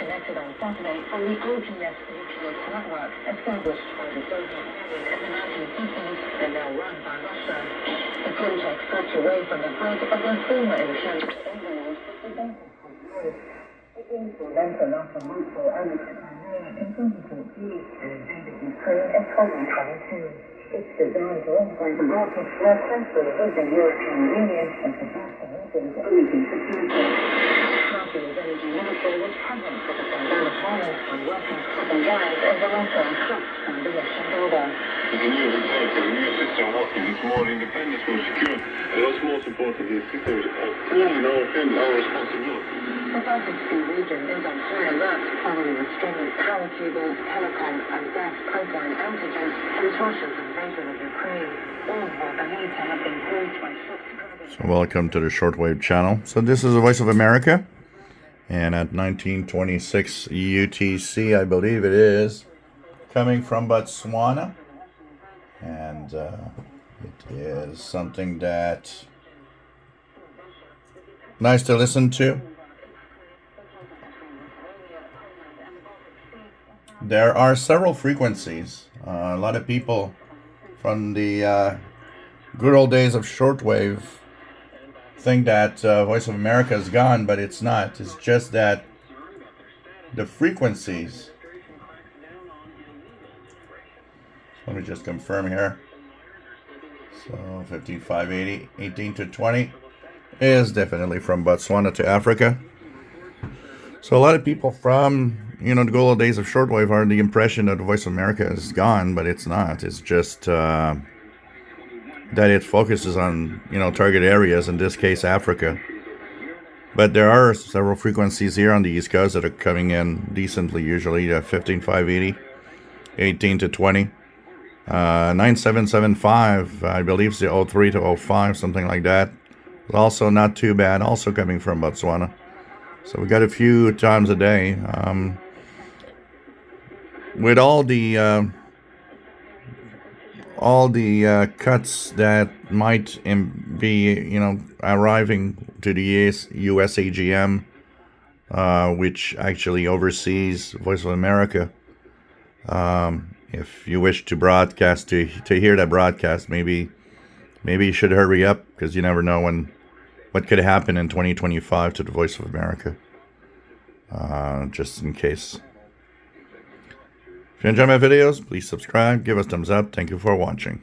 connected on Saturday on the OTS kHz network established by the Soviet Union in the 1950s and now run by Russia. The project cuts away from the height of their former enchanted overlords Lenten after Montreal and Crimea in 2014 and invaded Ukraine in 2022. It's designed to integrate the Baltics more closely with the European Union and to foster region's energy security. Russia's energy minister was present for the pandemic violence on working southern lines in Valletta crossed from the Russian border. With the new results of the new system working, it's more independence, more secure, and what's most importantly, the system is fully in our responsibility. The Baltic Sea region is on high alert following the string of power cable, telecom and gas pipeline outages since Russia's invasion of Ukraine. All were believed to have been caused by short. So welcome to the Shortwave channel. So this is the Voice of America, and at 1926 UTC, I believe it is, coming from Botswana, and it is something that nice to listen to. There are several frequencies. A lot of people from the good old days of shortwave think that Voice of America is gone, but it's not. It's just that the frequencies, let me just confirm here. So 5580, 18 to 20 is definitely from Botswana to Africa. So a lot of people from, the good old days of shortwave are the impression that the Voice of America is gone, but it's not. It's just that it focuses on, target areas, in this case, Africa. But there are several frequencies here on the East Coast that are coming in decently, usually 15580, 18 to 20. 9775, I believe it's the 03 to 05, something like that. Also not too bad, also coming from Botswana. So we got a few times a day. With all the cuts that might be, arriving to the US AGM, which actually oversees Voice of America. If you wish to broadcast, to hear that broadcast, maybe you should hurry up, because you never know what could happen in 2025 to the Voice of America. Just in case. If you enjoy my videos, please subscribe, give us thumbs up. Thank you for watching.